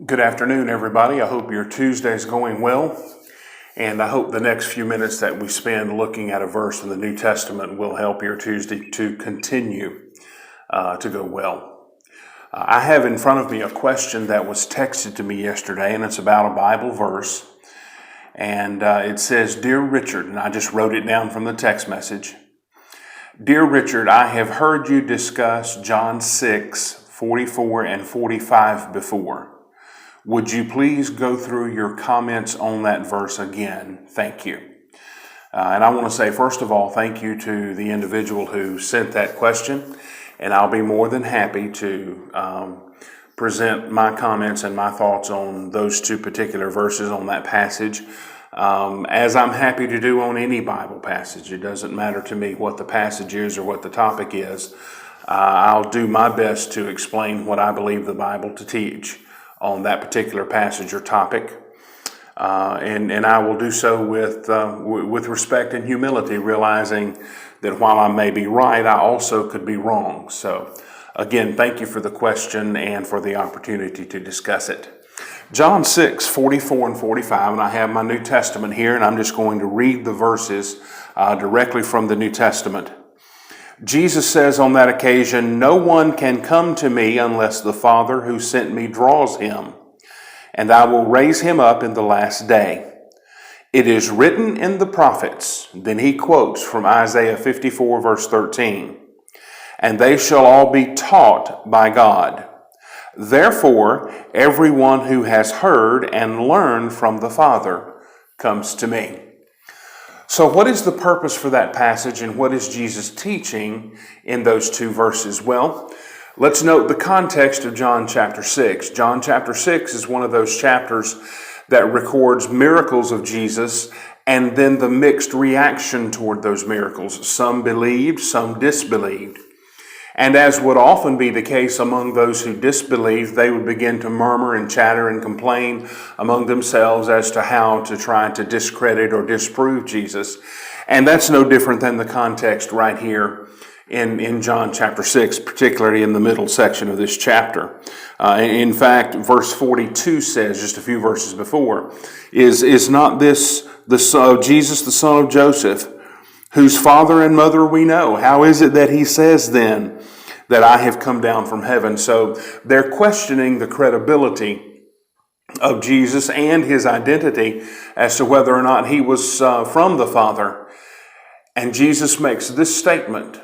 Good afternoon, everybody. I hope your Tuesday's going well, and I hope the next few minutes that we spend looking at a verse in the New Testament will help your Tuesday to continue to go well. I have in front of me a question that was texted to me yesterday, and it's about a Bible verse, and it says, "Dear Richard," and I just wrote it down from the text message. "Dear Richard, I have heard you discuss John 6:44 and 45 before. Would you please go through your comments on that verse again? Thank you." And I want to say, first of all, thank you to the individual who sent that question. And I'll be more than happy to present my comments and my thoughts on those two particular verses on that passage, as I'm happy to do on any Bible passage. It doesn't matter to me what the passage is or what the topic is. I'll do my best to explain what I believe the Bible to teach on that particular passage or topic, and I will do so with respect and humility, realizing that while I may be right, I also could be wrong. So, again, thank you for the question and for the opportunity to discuss it. John 6:44 and 45, and I have my New Testament here, and I'm just going to read the verses directly from the New Testament. Jesus says on that occasion, "No one can come to me unless the Father who sent me draws him, and I will raise him up in the last day. It is written in the prophets," then he quotes from Isaiah 54 verse 13, "and they shall all be taught by God. Therefore, everyone who has heard and learned from the Father comes to me." So what is the purpose for that passage, and what is Jesus teaching in those two verses? Well, let's note the context of John chapter 6. John chapter 6 is one of those chapters that records miracles of Jesus and then the mixed reaction toward those miracles. Some believed, some disbelieved. And as would often be the case among those who disbelieved, they would begin to murmur and chatter and complain among themselves as to how to try to discredit or disprove Jesus. And that's no different than the context right here in John chapter 6, particularly in the middle section of this chapter. In fact, verse 42 says, just a few verses before, is not this the son of Jesus, the son of Joseph, whose father and mother we know? How is it that he says then that I have come down from heaven? So they're questioning the credibility of Jesus and his identity as to whether or not he was from the Father. And Jesus makes this statement: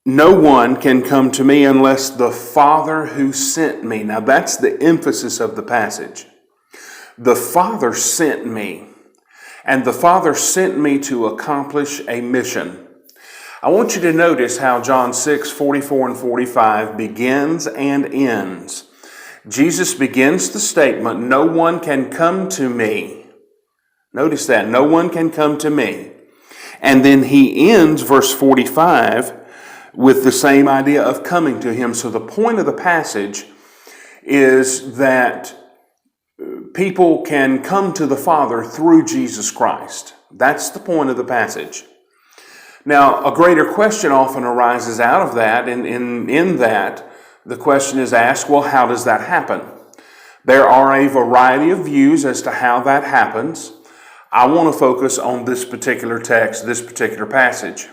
"No one can come to me unless the Father who sent me." Now that's the emphasis of the passage. The Father sent me. And the Father sent me to accomplish a mission. I want you to notice how John 6:44 and 45 begins and ends. Jesus begins the statement, "No one can come to me." Notice that, "No one can come to me." And then he ends verse 45 with the same idea of coming to him. So the point of the passage is that people can come to the Father through Jesus Christ. That's the point of the passage. Now, a greater question often arises out of that, and in that, the question is asked, well, how does that happen? There are a variety of views as to how that happens. I want to focus on this particular text, this particular passage.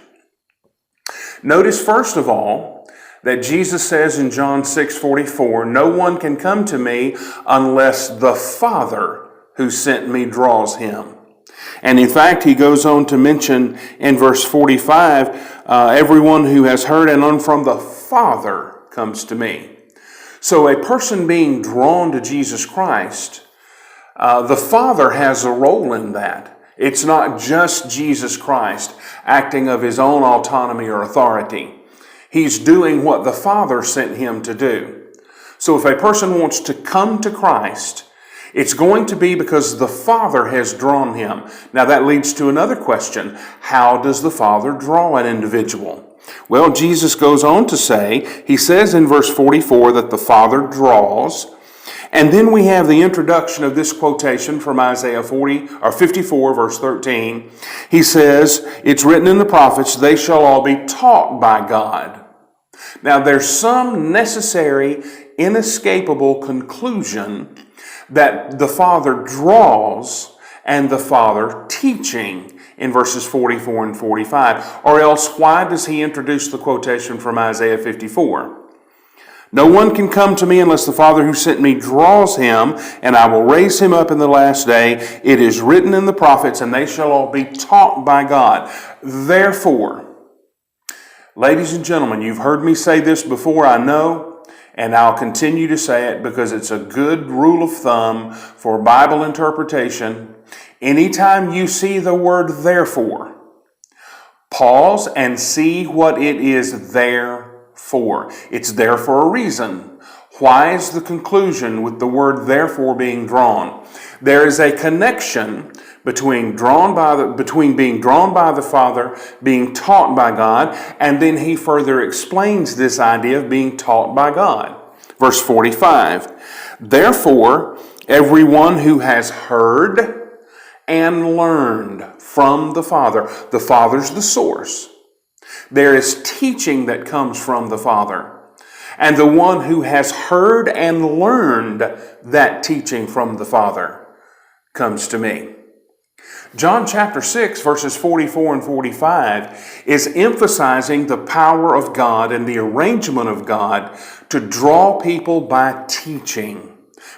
Notice, first of all, that Jesus says in John 6:44, "No one can come to me unless the Father who sent me draws him." And in fact, he goes on to mention in verse 45, "Everyone who has heard and learned from the Father comes to me." So a person being drawn to Jesus Christ, the Father has a role in that. It's not just Jesus Christ acting of his own autonomy or authority. He's doing what the Father sent him to do. So if a person wants to come to Christ, it's going to be because the Father has drawn him. Now that leads to another question. How does the Father draw an individual? Well, Jesus goes on to say, he says in verse 44 that the Father draws. And then we have the introduction of this quotation from Isaiah 54 verse 13. He says, "It's written in the prophets, they shall all be taught by God." Now, there's some necessary, inescapable conclusion that the Father draws and the Father teaching in verses 44 and 45. Or else, why does he introduce the quotation from Isaiah 54? No one can come to me unless the Father who sent me draws him, and I will raise him up in the last day. It is written in the prophets, and they shall all be taught by God. Therefore, ladies and gentlemen, you've heard me say this before, I know, and I'll continue to say it because it's a good rule of thumb for Bible interpretation. Anytime you see the word therefore, pause and see what it is there for. It's there for a reason. Why is the conclusion with the word therefore being drawn? There is a connection between being drawn by the Father, being taught by God, and then he further explains this idea of being taught by God. Verse 45, therefore, everyone who has heard and learned from the Father's the source. There is teaching that comes from the Father. And the one who has heard and learned that teaching from the Father comes to me. John chapter 6, verses 44 and 45 is emphasizing the power of God and the arrangement of God to draw people by teaching.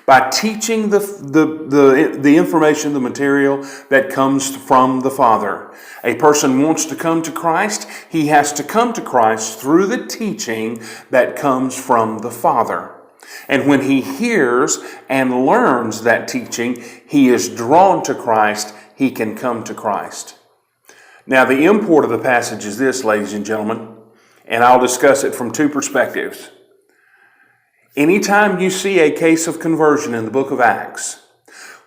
By teaching the information, the material that comes from the Father. A person wants to come to Christ, he has to come to Christ through the teaching that comes from the Father. And when he hears and learns that teaching, he is drawn to Christ, he can come to Christ. Now, the import of the passage is this, ladies and gentlemen, and I'll discuss it from two perspectives. Anytime you see a case of conversion in the book of Acts,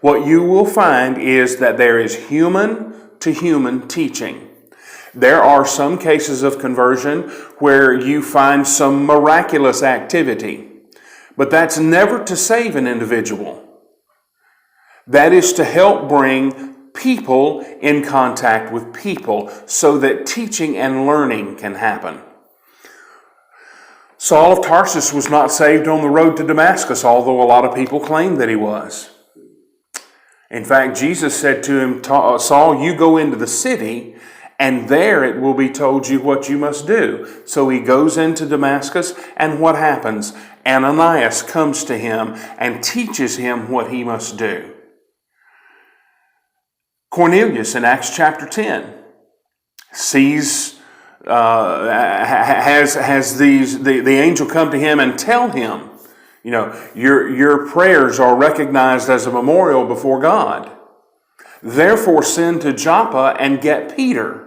what you will find is that there is human to human teaching. There are some cases of conversion where you find some miraculous activity, but that's never to save an individual. That is to help bring people in contact with people so that teaching and learning can happen. Saul of Tarsus was not saved on the road to Damascus, although a lot of people claim that he was. In fact, Jesus said to him, Saul, you go into the city, and there it will be told you what you must do. So he goes into Damascus, and what happens? Ananias comes to him and teaches him what he must do. Cornelius in Acts chapter 10 sees has the angel come to him and tell him, your prayers are recognized as a memorial before God. Therefore send to Joppa and get Peter.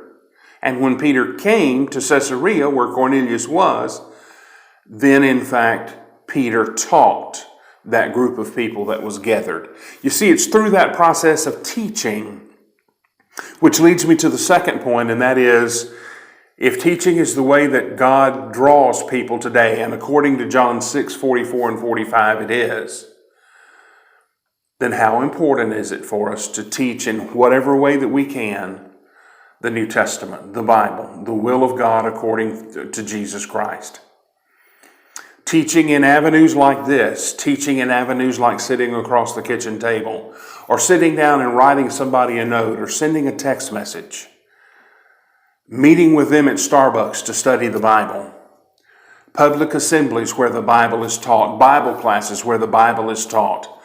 And when Peter came to Caesarea, where Cornelius was, then in fact Peter taught that group of people that was gathered. You see, it's through that process of teaching, which leads me to the second point, and that is, if teaching is the way that God draws people today, and according to John 6, 44 and 45 it is, then how important is it for us to teach in whatever way that we can the New Testament, the Bible, the will of God according to Jesus Christ? Teaching in avenues like this, teaching in avenues like sitting across the kitchen table, or sitting down and writing somebody a note, or sending a text message. Meeting with them at Starbucks to study the Bible. Public assemblies where the Bible is taught. Bible classes where the Bible is taught.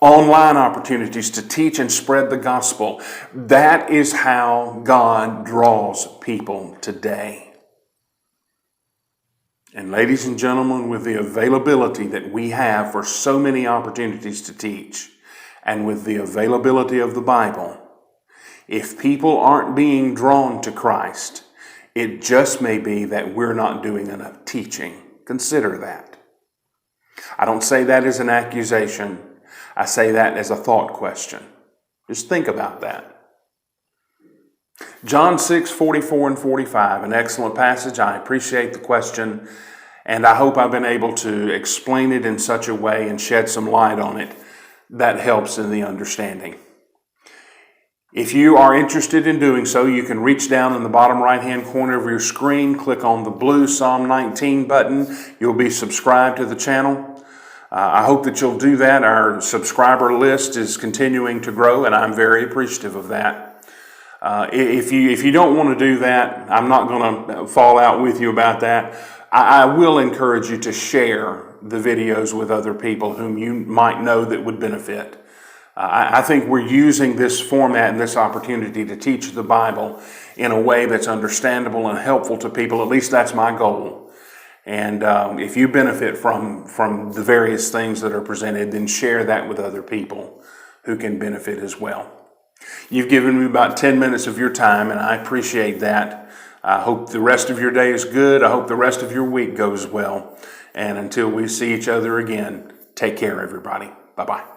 Online opportunities to teach and spread the gospel. That is how God draws people today. And ladies and gentlemen, with the availability that we have for so many opportunities to teach, and with the availability of the Bible, if people aren't being drawn to Christ, it just may be that we're not doing enough teaching. Consider that. I don't say that as an accusation. I say that as a thought question. Just think about that. John 6, 44 and 45, an excellent passage. I appreciate the question, and I hope I've been able to explain it in such a way and shed some light on it that helps in the understanding. If you are interested in doing so, you can reach down in the bottom right-hand corner of your screen, click on the blue Psalm 19 button. You'll be subscribed to the channel. I hope that you'll do that. Our subscriber list is continuing to grow, and I'm very appreciative of that. If you don't want to do that, I'm not going to fall out with you about that. I will encourage you to share the videos with other people whom you might know that would benefit. I think we're using this format and this opportunity to teach the Bible in a way that's understandable and helpful to people. At least that's my goal. And if you benefit from the various things that are presented, then share that with other people who can benefit as well. You've given me about 10 minutes of your time, and I appreciate that. I hope the rest of your day is good. I hope the rest of your week goes well. And until we see each other again, take care, everybody. Bye-bye.